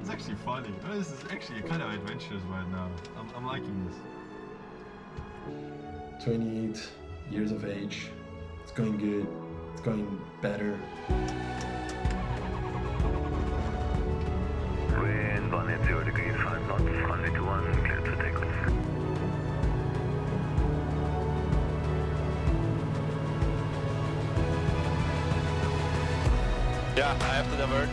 It's actually funny. This is actually kind of adventurous right now. I'm liking this. 28 years of age. It's going good. It's going better. Wind 180 degrees, 5 knots, runway 21, cleared for takeoff. Yeah, I have to divert.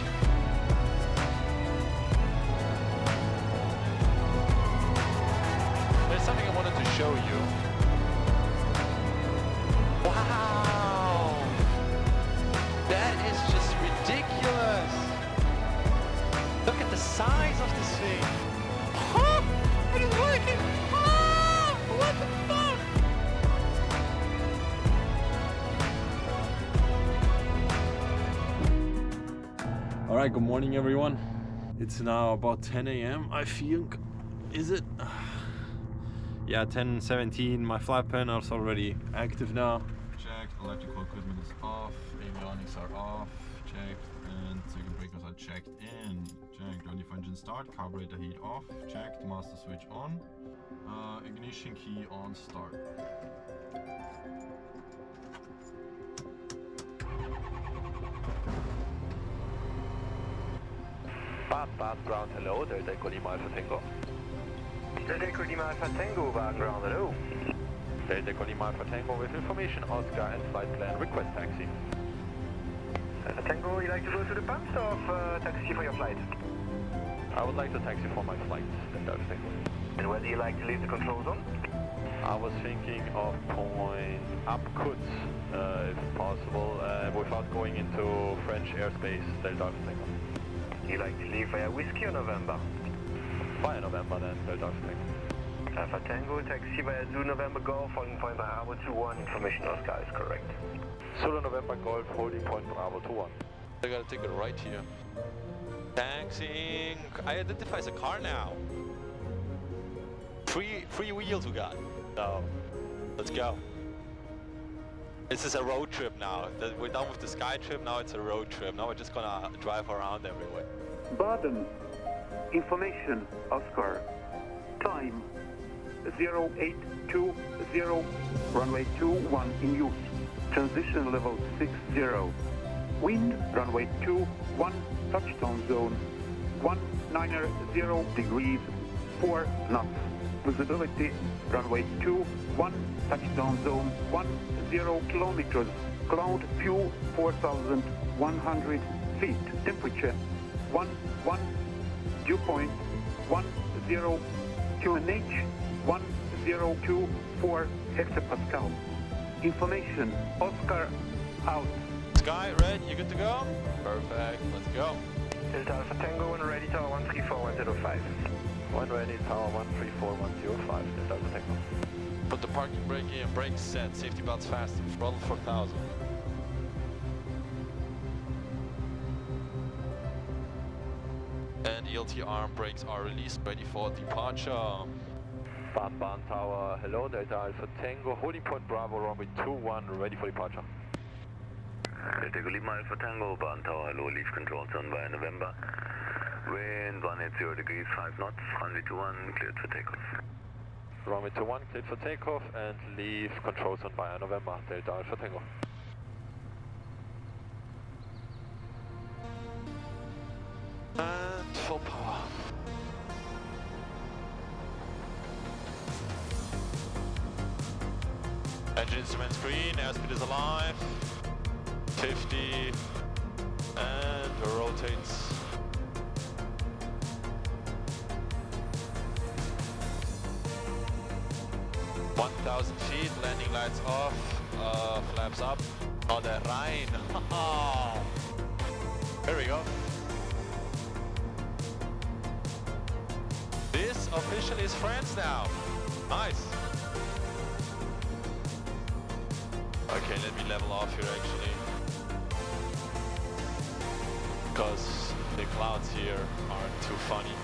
There's something I wanted to show you. Wow! That is just ridiculous! Look at the size of this thing! Huh? It is working! Ah! What the fuck? Alright, good morning everyone. It's now about 10 a.m. I think. Is it? Yeah, 10:17. My flight planner is already active now. Checked, electrical equipment is off, avionics are off, checked, and circuit breakers are checked in. Checked, ready for engine start, carburetor heat off, checked, master switch on, ignition key on start. Bad ground, hello, Delta Echo Lima Alpha Tango. Delta Echo Lima Alpha Tango, wagon ground, hello. Delta Echo Lima Alpha Tango with information, Oscar and flight plan, request taxi. Alpha Tango, you like to go to the pumps or taxi for your flight? I would like to taxi for my flight, Delta Alpha Tango. And where do you like to leave the control zone? I was thinking of point up Kutz, if possible, without going into French airspace, Delta Alpha Tango. You like to leave via Whiskey or November? Via November then, Delta Alpha Tango. Alpha Tango, taxi via Zulu November Golf, holding point Bravo 21, information Oscar is correct. Zulu November Golf, holding point Bravo 21. I gotta take a right here. Taxiing! I identify as a car now. Three wheels we got. So, let's go. This is a road trip now. We're done with the Skytrip, now it's a road trip. Now we're just gonna drive around everywhere. Baden. Information, Oscar. Time 0820, runway 21 in use. Transition level 60. Wind, runway 21, touchdown zone 190 degrees, 4 knots. Visibility, runway 21, touchdown zone 10 kilometers. Cloud view 4,100 feet. Temperature 11. Dew point 10. QNH 1024 hectopascal. Information, Oscar out. Sky, red, you good to go? Perfect, let's go. Delta Alpha Tango and ready tower 134105. One ready, tower 134105, Delta Alpha Tango. Put the parking brake in, brakes set, safety belts fastened, throttle 4000. And ELT arm brakes are released, ready for departure. Bahn Tower, hello, Delta Alpha Tango, holding point Bravo, runway 21, ready for departure. Delta Echo Lima Alpha Tango, Bahn Tower, hello, leave control zone via November. Wind 180 degrees, 5 knots, runway 21, cleared for takeoff. Runway 21, cleared for takeoff and leave control zone via November, Delta Alpha Tango. And full power. Engine instruments green, airspeed is alive. 50 and rotates. feet, landing lights off, flaps up. Oh, the Rhein. There we go. This officially is France now. Nice. Okay, let me level off here actually. Because the clouds here aren't too funny.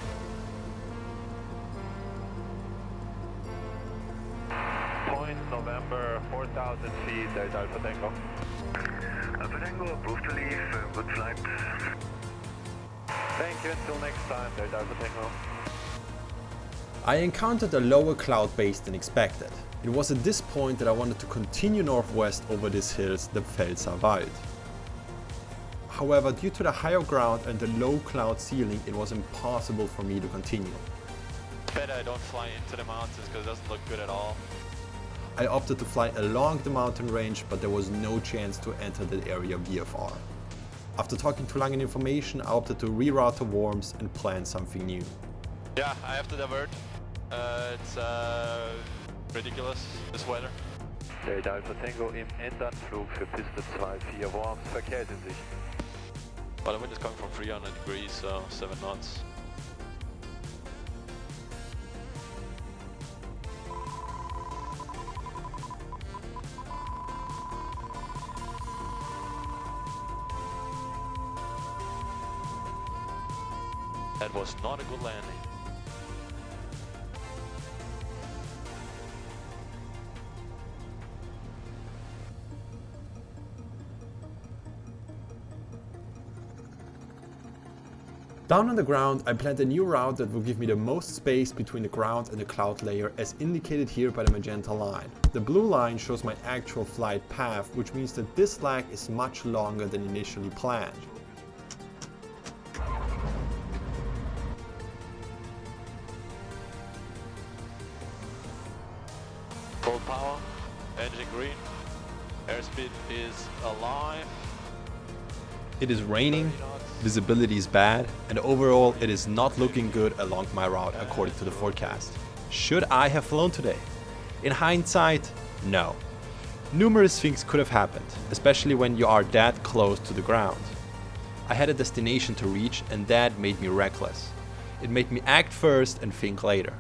Point November, 4,000 feet, there's Alpha Tango. Alpha Tango, approved to leave, good flight. Thank you, until next time, Delta Alpha Tango. I encountered a lower cloud base than expected. It was at this point that I wanted to continue northwest over these hills, the Pfälzer Wald. However, due to the higher ground and the low cloud ceiling, it was impossible for me to continue. Better I don't fly into the mountains because it doesn't look good at all. I opted to fly along the mountain range, but there was no chance to enter that area VFR. After talking to Langen Information, I opted to reroute to Worms and plan something new. Yeah, I have to divert. It's ridiculous, this weather. Delta Alpha Tango im Endanflug für Piste 24 Worms, Verkehr ist in Sicht. But the wind is coming from 300 degrees, so 7 knots. That was not a good landing. Down on the ground, I planned a new route that will give me the most space between the ground and the cloud layer, as indicated here by the magenta line. The blue line shows my actual flight path, which means that this lag is much longer than initially planned. Full power, engine green, airspeed is alive. It is raining, visibility is bad, and overall it is not looking good along my route according to the forecast. Should I have flown today? In hindsight, no. Numerous things could have happened, especially when you are that close to the ground. I had a destination to reach, and that made me reckless. It made me act first and think later.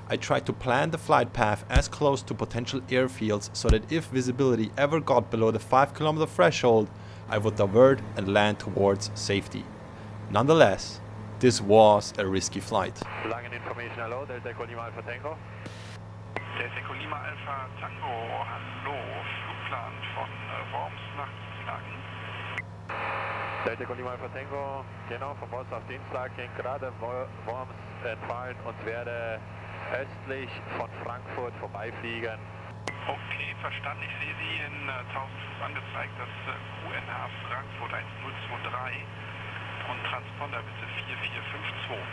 I tried to plan the flight path as close to potential airfields so that if visibility ever got below the 5-kilometer threshold, I would divert and land towards safety. Nonetheless, this was a risky flight. Langen Information, hello, Delta Lima Alpha Tango. Delta Lima Alpha Tango, hallo, Flugplan von Worms nach Dienstlaken. Delta Lima Alpha Tango, genau, von Worms nach Dienstlaken, gerade Worms entfallen und werde östlich von Frankfurt vorbeifliegen. Okay, verstanden. Ich sehe Sie in 1000 Fuß angezeigt, das QNH Frankfurt 1023 und Transponder bitte 4452.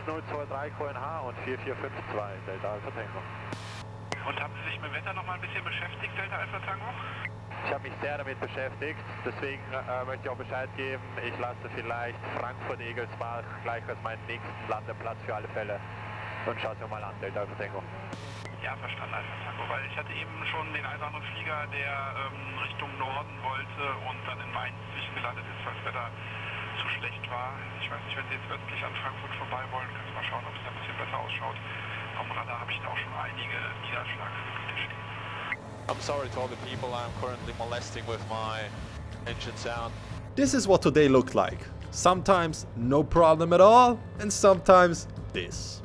1023 QNH und 4452, Delta Alpha Tango. Und haben Sie sich mit dem Wetter noch mal ein bisschen beschäftigt, Delta Alpha Tango? Ich habe mich sehr damit beschäftigt, deswegen möchte ich auch Bescheid geben, ich lasse vielleicht Frankfurt-Egelsbach gleich als meinen nächsten Landeplatz für alle Fälle. Und schaut mir mal an, Delta Alpha Tango. Ja, verstanden, Alpha Tango, weil ich hatte eben schon den einen oder anderen Flieger, der Richtung Norden wollte und dann in Mainz zwischengelandet ist, weil das Wetter zu schlecht war. Ich weiß nicht, wenn Sie jetzt östlich an Frankfurt vorbei wollen, können Sie mal schauen, ob es da ein bisschen besser ausschaut. Am Radar habe ich da auch schon einige Niederschlagsgebiete stehen. I'm sorry to all the people I'm currently molesting with my engine sound. This is what today looked like. Sometimes no problem at all, and sometimes this.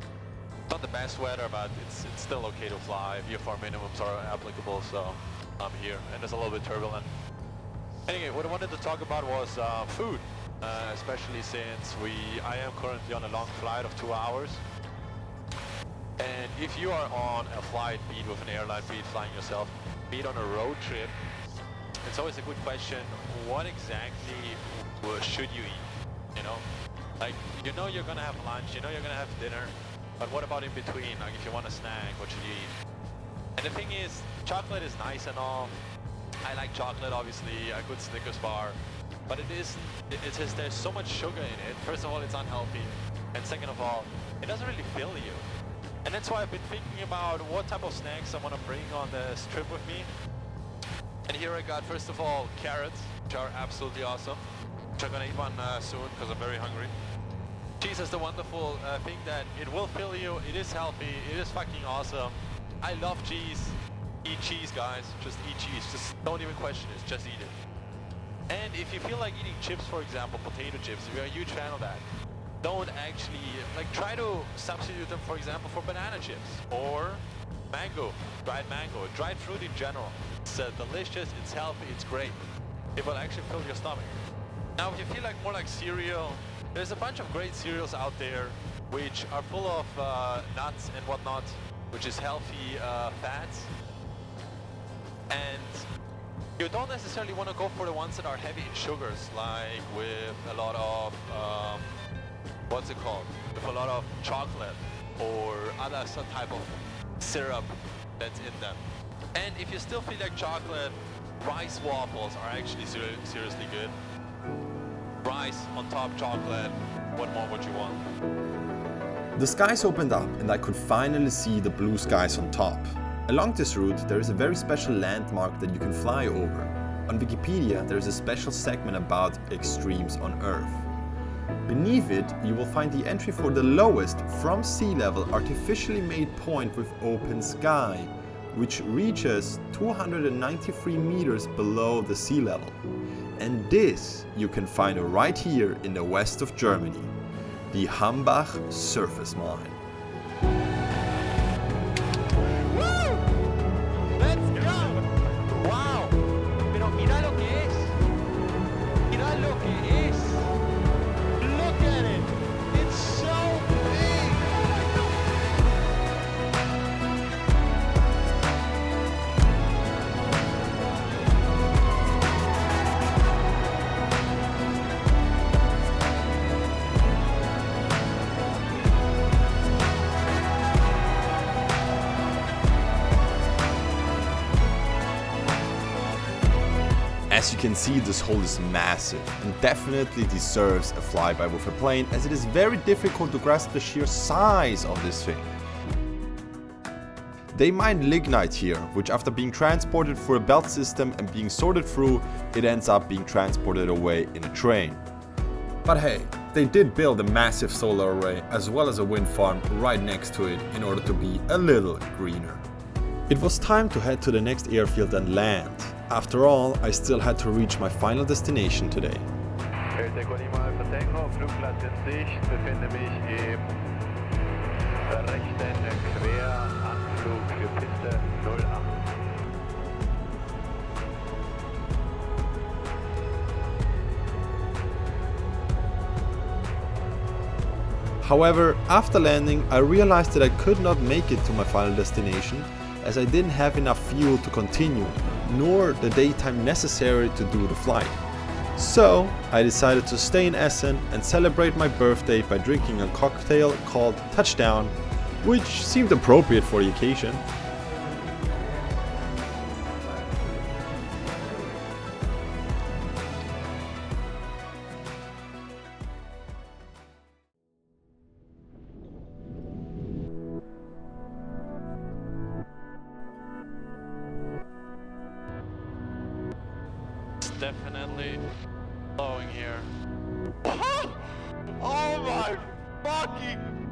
Not the best weather, but it's still okay to fly. VFR minimums are applicable, so I'm here. And it's a little bit turbulent. Anyway, what I wanted to talk about was food, especially since I am currently on a long flight of 2 hours. And if you are on a flight, be it with an airline, be it flying yourself, be it on a road trip, it's always a good question, what exactly should you eat? You know, like, you know you're gonna have lunch, you know you're gonna have dinner, but what about in between? Like, if you want a snack, what should you eat? And the thing is, chocolate is nice and all. I like chocolate, obviously, a good Snickers bar, but there's so much sugar in it. First of all, it's unhealthy, and second of all, it doesn't really fill you. And that's why I've been thinking about what type of snacks I want to bring on this trip with me. And here I got, first of all, carrots, which are absolutely awesome. Which I'm gonna eat one soon, because I'm very hungry. Cheese is the wonderful thing that it will fill you, it is healthy, it is fucking awesome. I love cheese. Eat cheese, guys. Just eat cheese. Just don't even question it, just eat it. And if you feel like eating chips, for example, potato chips, if you're a huge fan of that, don't actually, like, try to substitute them, for example, for banana chips or mango, dried fruit in general. It's delicious, it's healthy, it's great. It will actually fill your stomach. Now, if you feel like more like cereal, there's a bunch of great cereals out there which are full of nuts and whatnot, which is healthy fats. And you don't necessarily want to go for the ones that are heavy in sugars, like with a lot of, what's it called? With a lot of chocolate or other some type of syrup that's in them. And if you still feel like chocolate, rice waffles are actually seriously good. Rice on top chocolate, what more would you want? The skies opened up and I could finally see the blue skies on top. Along this route there is a very special landmark that you can fly over. On Wikipedia there is a special segment about extremes on Earth. Beneath it you will find the entry for the lowest from sea level artificially made point with open sky, which reaches 293 meters below the sea level. And this you can find right here in the west of Germany, the Hambach surface mine. As you can see, this hole is massive and definitely deserves a flyby with a plane, as it is very difficult to grasp the sheer size of this thing. They mine lignite here, which after being transported through a belt system and being sorted through, it ends up being transported away in a train. But hey, they did build a massive solar array as well as a wind farm right next to it in order to be a little greener. It was time to head to the next airfield and land. After all, I still had to reach my final destination today. Flugplatz in Sicht, befinde mich im rechten Queranflug für Piste 08. However, after landing, I realized that I could not make it to my final destination, as I didn't have enough fuel to continue, nor the daytime necessary to do the flight. So I decided to stay in Essen and celebrate my birthday by drinking a cocktail called Touchdown, which seemed appropriate for the occasion. Definitely blowing here. Oh my fucking